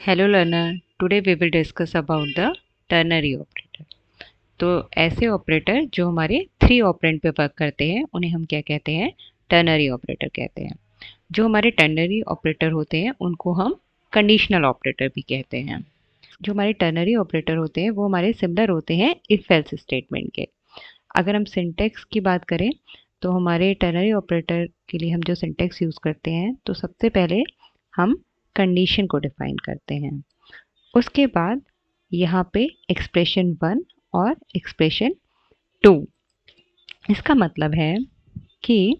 Hello learner, today we will discuss about the ternary operator. तो ऐसे operator जो हमारे थ्री ऑपरेंड पे वर्क करते हैं उन्हें हम क्या कहते हैं? टर्नरी ऑपरेटर कहते हैं। जो हमारे टर्नरी ऑपरेटर होते हैं उनको हम कंडीशनल ऑपरेटर भी कहते हैं। जो हमारे टर्नरी ऑपरेटर होते हैं वो हमारे सिमिलर होते हैं इफ एल्स स्टेटमेंट के। अगर हम सिंटेक्स की बात करें तो हमारे टर्नरी ऑपरेटर के लिए हम जो सिंटेक्स यूज़ करते हैं तो सबसे पहले हम कंडीशन को डिफाइन करते हैं। उसके बाद यहाँ पे एक्सप्रेशन 1 और एक्सप्रेशन 2। इसका मतलब है कि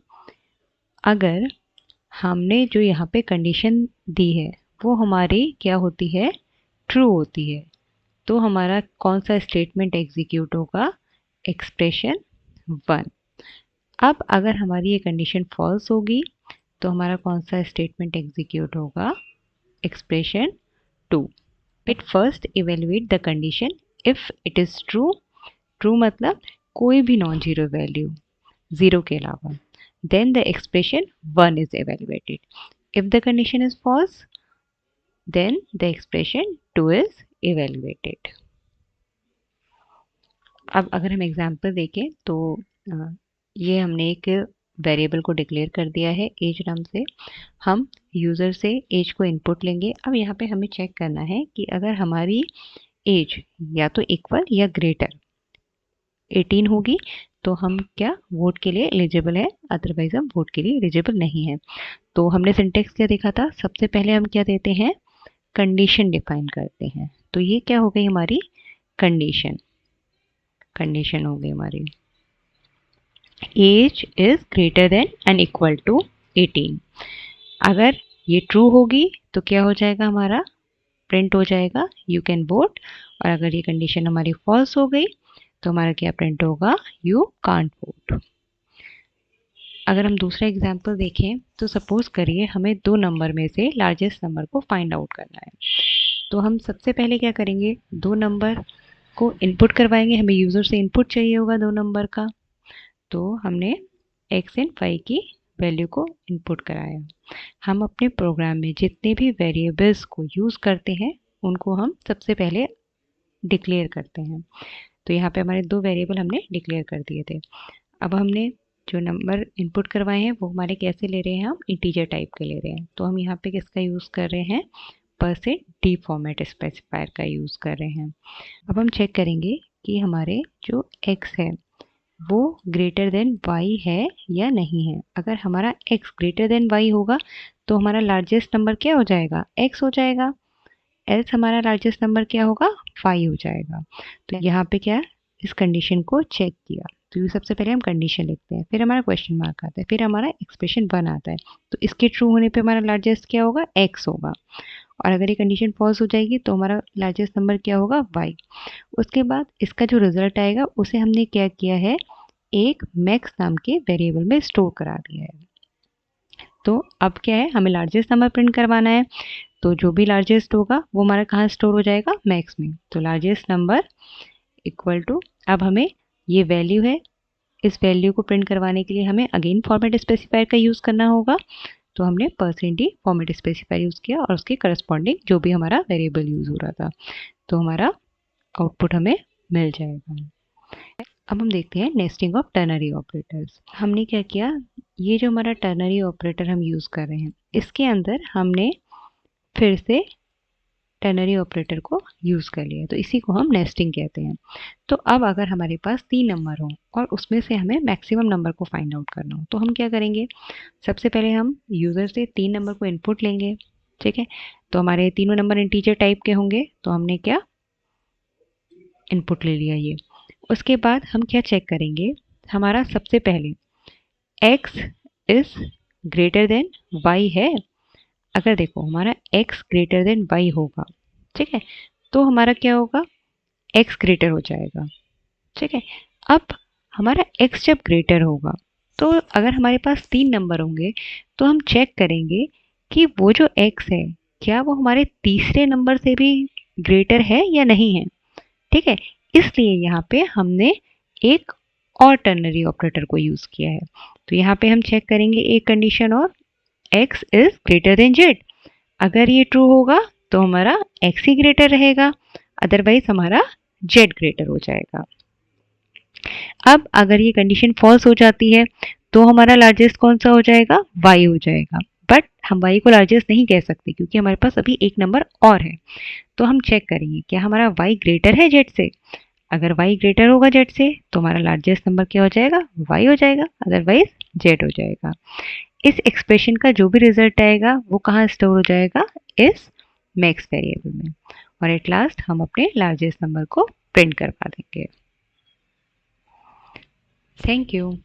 अगर हमने जो यहाँ पे कंडीशन दी है वो हमारी क्या होती है? ट्रू होती है, तो हमारा कौन सा स्टेटमेंट एग्जीक्यूट होगा? एक्सप्रेशन 1। अब अगर हमारी ये कंडीशन फॉल्स होगी तो हमारा कौन सा स्टेटमेंट एग्जीक्यूट होगा? Expression 2। It first evaluate the condition if it is true. True मतलब कोई भी नॉन जीरो वैल्यू जीरो के अलावा, then the expression 1 is evaluated. If the condition is false then the expression 2 is evaluated. अब अगर हम example देखें तो ये हमने एक वेरिएबल को डिक्लेयर कर दिया है एज नाम से। हम यूज़र से एज को इनपुट लेंगे। अब यहाँ पे हमें चेक करना है कि अगर हमारी एज या तो इक्वल या ग्रेटर 18 होगी तो हम क्या वोट के लिए एलिजिबल है, अदरवाइज हम वोट के लिए एलिजिबल नहीं है। तो हमने सिंटेक्स क्या देखा था? सबसे पहले हम क्या देते हैं? कंडीशन डिफाइन करते हैं। तो ये क्या हो गई हमारी कंडीशन। कंडीशन हो गई हमारी age is greater than and equal to 18। अगर ये ट्रू होगी तो क्या हो जाएगा? हमारा प्रिंट हो जाएगा यू कैन वोट। और अगर ये कंडीशन हमारी फॉल्स हो गई तो हमारा क्या प्रिंट होगा? You can't vote. अगर हम दूसरा एग्जाम्पल देखें तो सपोज करिए हमें दो नंबर में से लार्जेस्ट नंबर को फाइंड आउट करना है। तो हम सबसे पहले क्या करेंगे? दो नंबर को इनपुट करवाएंगे। हमें यूज़र से इनपुट चाहिए होगा दो नंबर का, तो हमने x एंड y की वैल्यू को इनपुट कराया। हम अपने प्रोग्राम में जितने भी वेरिएबल्स को यूज़ करते हैं उनको हम सबसे पहले डिक्लेयर करते हैं। तो यहाँ पे हमारे दो वेरिएबल हमने डिक्लेयर कर दिए थे। अब हमने जो नंबर इनपुट करवाए हैं वो हमारे कैसे ले रहे हैं? हम इंटीजर टाइप के ले रहे हैं। तो हम यहाँ पे किसका यूज़ कर रहे हैं? %d फॉर्मेट स्पेसिफायर का यूज़ कर रहे हैं। अब हम चेक करेंगे कि हमारे जो x है वो ग्रेटर देन y है या नहीं है। अगर हमारा x ग्रेटर देन y होगा तो हमारा लार्जेस्ट नंबर क्या हो जाएगा? x हो जाएगा। एल्स हमारा लार्जेस्ट नंबर क्या होगा? 5 हो जाएगा। तो यहाँ पे क्या, इस कंडीशन को चेक किया। तो सबसे पहले हम कंडीशन लिखते हैं, फिर हमारा क्वेश्चन मार्क आता है, फिर हमारा एक्सप्रेशन 1 आता है। तो इसके ट्रू होने पे हमारा लार्जेस्ट क्या होगा? x होगा। और अगर ये कंडीशन फॉल्स हो जाएगी तो हमारा लार्जेस्ट नंबर क्या होगा? y। उसके बाद इसका जो रिजल्ट आएगा उसे हमने क्या किया है? एक मैक्स नाम के वेरिएबल में स्टोर करा दिया है। तो अब क्या है? हमें लार्जेस्ट नंबर प्रिंट करवाना है, तो जो भी लार्जेस्ट होगा वो हमारा कहाँ स्टोर हो जाएगा? मैक्स में। तो लार्जेस्ट नंबर इक्वल टू, अब हमें ये वैल्यू है, इस वैल्यू को प्रिंट करवाने के लिए हमें अगेन फॉर्मेट स्पेसिफायर का यूज़ करना होगा। तो हमने %d फॉर्मेट स्पेसिफायर यूज़ किया और उसके करस्पॉन्डिंग जो भी हमारा वेरिएबल यूज़ हो रहा था, तो हमारा आउटपुट हमें मिल जाएगा। अब हम देखते हैं नेस्टिंग ऑफ टर्नरी ऑपरेटर्स। हमने क्या किया? ये जो हमारा टर्नरी ऑपरेटर हम यूज़ कर रहे हैं इसके अंदर हमने फिर से टर्नरी ऑपरेटर को यूज़ कर लिया, तो इसी को हम नेस्टिंग कहते हैं। तो अब अगर हमारे पास 3 नंबर हो और उसमें से हमें मैक्सिमम नंबर को फाइंड आउट करना हो तो हम क्या करेंगे? सबसे पहले हम यूज़र से 3 नंबर को इनपुट लेंगे। ठीक है, तो हमारे तीनों नंबर इंटीजर टाइप के होंगे, तो हमने क्या इनपुट ले लिया ये। उसके बाद हम क्या चेक करेंगे? हमारा सबसे पहले x is greater then y है। अगर देखो हमारा x ग्रेटर देन y होगा, ठीक है, तो हमारा क्या होगा? x ग्रेटर हो जाएगा। ठीक है, अब हमारा x जब ग्रेटर होगा तो अगर हमारे पास 3 नंबर होंगे तो हम चेक करेंगे कि वो जो x है क्या वो हमारे तीसरे नंबर से भी ग्रेटर है या नहीं है। ठीक है, इसलिए यहाँ पे हमने एक और टर्नरी ऑपरेटर को यूज़ किया है। तो यहाँ पे हम चेक करेंगे एक कंडीशन और, x is greater then z। अगर ये ट्रू होगा तो हमारा एक्स ही ग्रेटर रहेगा, अदरवाइज हमारा जेड ग्रेटर हो जाएगा। अब अगर ये कंडीशन फॉल्स हो जाती है तो हमारा लार्जेस्ट कौन सा हो जाएगा, वाई हो जाएगा। बट हम वाई को लार्जेस्ट नहीं कह सकते क्योंकि हमारे पास अभी एक नंबर और है। तो हम चेक करेंगे क्या हमारा वाई ग्रेटर है जेड से। अगर वाई ग्रेटर होगा जेड से तो हमारा लार्जेस्ट नंबर क्या हो जाएगा, वाई हो जाएगा, अदरवाइज जेड हो जाएगा। इस एक्सप्रेशन का जो भी रिजल्ट आएगा वो कहाँ स्टोर हो जाएगा, इस मैक्स वेरिएबल में, और एट लास्ट हम अपने लार्जेस्ट नंबर को प्रिंट करवा देंगे। Thank you.